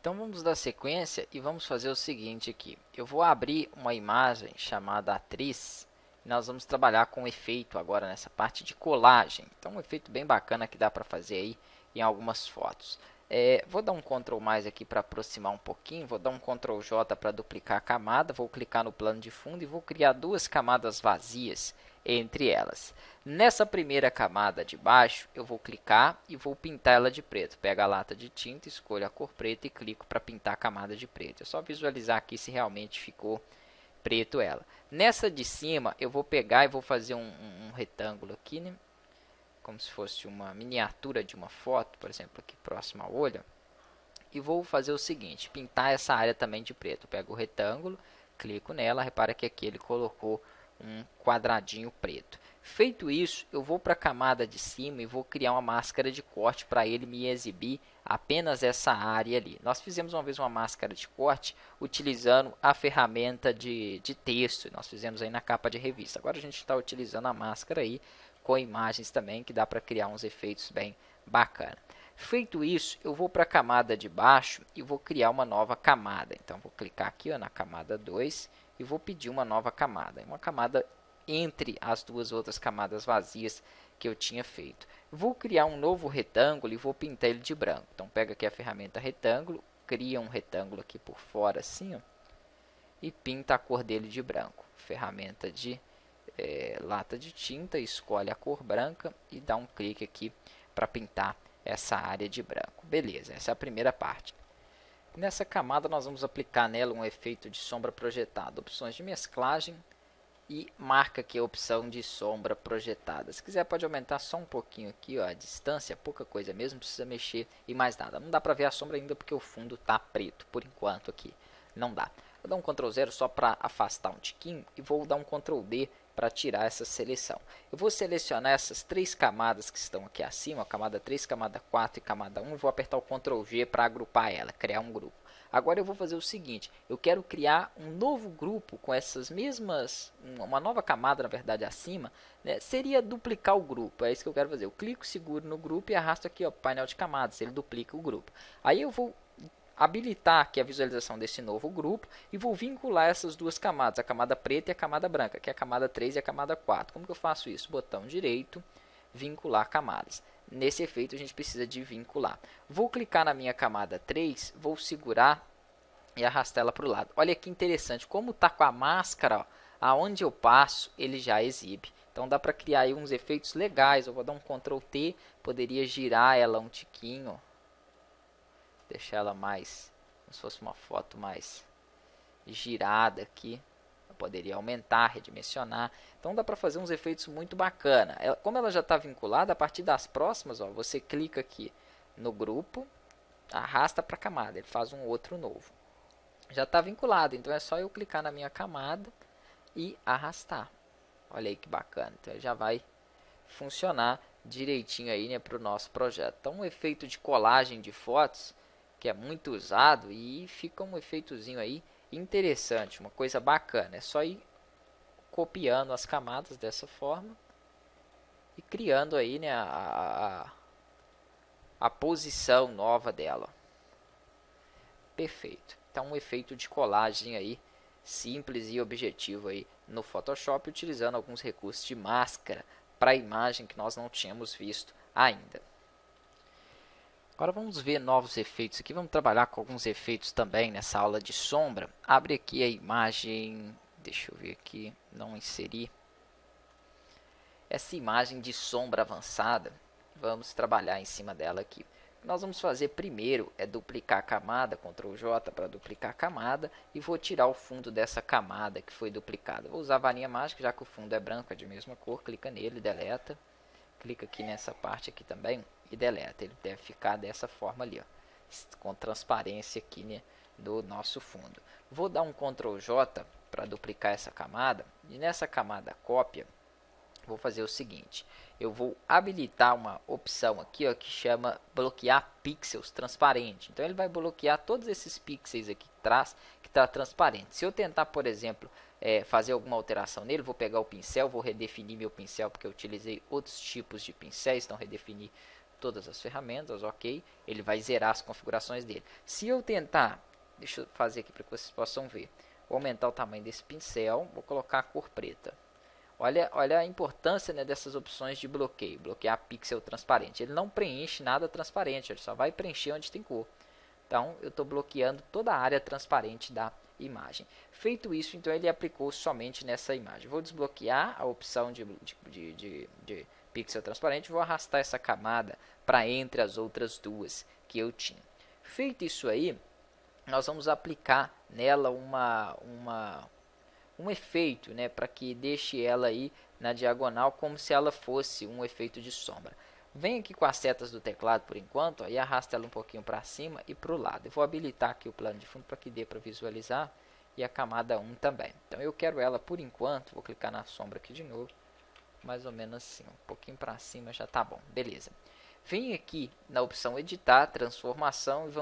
Então vamos dar sequência e vamos fazer o seguinte aqui. Eu vou abrir uma imagem chamada atriz. E nós vamos trabalhar com um efeito agora nessa parte de colagem. Então um efeito bem bacana que dá para fazer aí em algumas fotos. Vou dar um Ctrl mais aqui para aproximar um pouquinho. Vou dar um Ctrl J para duplicar a camada. Vou clicar no plano de fundo e vou criar duas camadas vazias entre elas. Nessa primeira camada de baixo, eu vou clicar e vou pintar ela de preto. Pego a lata de tinta, escolho a cor preta e clico para pintar a camada de preto. É só visualizar aqui se realmente ficou preto ela. Nessa de cima, eu vou pegar e vou fazer um retângulo aqui, né? Como se fosse uma miniatura de uma foto, por exemplo, aqui próximo ao olho. E vou fazer o seguinte, pintar essa área também de preto. Pego o retângulo, clico nela, repara que aqui ele colocou um quadradinho preto. Feito isso, eu vou para a camada de cima e vou criar uma máscara de corte para ele me exibir apenas essa área ali. Nós fizemos uma vez uma máscara de corte utilizando a ferramenta de texto. Nós fizemos aí na capa de revista. Agora a gente está utilizando a máscara aí com imagens também, que dá para criar uns efeitos bem bacana. Feito isso, eu vou para a camada de baixo e vou criar uma nova camada. Então, vou clicar aqui na camada 2 e vou pedir uma nova camada. Uma camada entre as duas outras camadas vazias que eu tinha feito. Vou criar um novo retângulo e vou pintar ele de branco. Então, pega aqui a ferramenta retângulo, cria um retângulo aqui por fora assim, ó, e pinta a cor dele de branco. Ferramenta de lata de tinta, escolhe a cor branca e dá um clique aqui para pintar essa área de branco. Beleza, essa é a primeira parte. Nessa camada nós vamos aplicar nela um efeito de sombra projetada, opções de mesclagem e marca aqui a opção de sombra projetada. Se quiser pode aumentar só um pouquinho aqui, ó, a distância, pouca coisa mesmo, não precisa mexer e mais nada. Não dá para ver a sombra ainda porque o fundo está preto, por enquanto aqui, não dá. Vou dar um Ctrl 0 só para afastar um tiquinho e vou dar um Ctrl D para tirar essa seleção. Eu vou selecionar essas três camadas que estão aqui acima, camada 3, camada 4 e camada 1, e vou apertar o Ctrl G para agrupar ela, criar um grupo. Agora eu vou fazer o seguinte, eu quero criar um novo grupo com essas mesmas, uma nova camada na verdade acima, né? Seria duplicar o grupo, é isso que eu quero fazer. Eu clico, seguro no grupo e arrasto aqui, ó, painel de camadas, ele duplica o grupo. Aí eu vou habilitar aqui a visualização desse novo grupo e vou vincular essas duas camadas, a camada preta e a camada branca, que é a camada 3 e a camada 4. Como que eu faço isso? Botão direito, vincular camadas. Nesse efeito a gente precisa de vincular. Vou clicar na minha camada 3, vou segurar e arrastar ela para o lado. Olha que interessante, como está com a máscara, ó, aonde eu passo ele já exibe. Então dá para criar aí uns efeitos legais. Eu vou dar um Ctrl T, poderia girar ela um tiquinho, deixar ela mais, como se fosse uma foto mais girada aqui. Eu poderia aumentar, redimensionar. Então dá para fazer uns efeitos muito bacana. Como ela já está vinculada, a partir das próximas, ó, você clica aqui no grupo, arrasta para a camada, ele faz um outro novo. Já está vinculado, então é só eu clicar na minha camada e arrastar. Olha aí que bacana, então já vai funcionar direitinho aí, né, para o nosso projeto. Então um efeito de colagem de fotos que é muito usado e fica um efeitozinho aí interessante, uma coisa bacana. É só ir copiando as camadas dessa forma e criando aí, né, a posição nova dela. Perfeito. Então um efeito de colagem aí simples e objetivo aí no Photoshop, utilizando alguns recursos de máscara para a imagem que nós não tínhamos visto ainda. Agora vamos ver novos efeitos aqui, vamos trabalhar com alguns efeitos também nessa aula de sombra. Abre aqui a imagem, deixa eu ver aqui, não inseri. Essa imagem de sombra avançada, vamos trabalhar em cima dela aqui. O que nós vamos fazer primeiro é duplicar a camada, Ctrl J para duplicar a camada, e vou tirar o fundo dessa camada que foi duplicada. Vou usar a varinha mágica, já que o fundo é branco, é de mesma cor, clica nele, deleta. Clica aqui nessa parte aqui também e deleta. Ele deve ficar dessa forma ali, ó, com transparência aqui, né, do nosso fundo. Vou dar um Ctrl J para duplicar essa camada. E nessa camada cópia, vou fazer o seguinte. Eu vou habilitar uma opção aqui, ó, que chama bloquear pixels transparente. Então ele vai bloquear todos esses pixels aqui atrás que está transparente. Se eu tentar, por exemplo, fazer alguma alteração nele, vou pegar o pincel, vou redefinir meu pincel porque eu utilizei outros tipos de pincéis, então redefinir todas as ferramentas, ok, ele vai zerar as configurações dele. Se eu tentar, deixa eu fazer aqui para que vocês possam ver, vou aumentar o tamanho desse pincel, vou colocar a cor preta. Olha a importância, né, dessas opções de bloqueio, bloquear pixel transparente. Ele não preenche nada transparente, ele só vai preencher onde tem cor. Então, eu estou bloqueando toda a área transparente da imagem. Feito isso, então ele aplicou somente nessa imagem. Vou desbloquear a opção de pixel transparente, vou arrastar essa camada para entre as outras duas que eu tinha. Feito isso aí, nós vamos aplicar nela um efeito, né, para que deixe ela aí na diagonal como se ela fosse um efeito de sombra. Vem aqui com as setas do teclado por enquanto, ó, e arrasta ela um pouquinho para cima e para o lado. Eu vou habilitar aqui o plano de fundo para que dê para visualizar, e a camada 1 também. Então eu quero ela por enquanto, vou clicar na sombra aqui de novo, mais ou menos assim, um pouquinho para cima já tá bom, beleza. Vem aqui na opção editar, transformação e vamos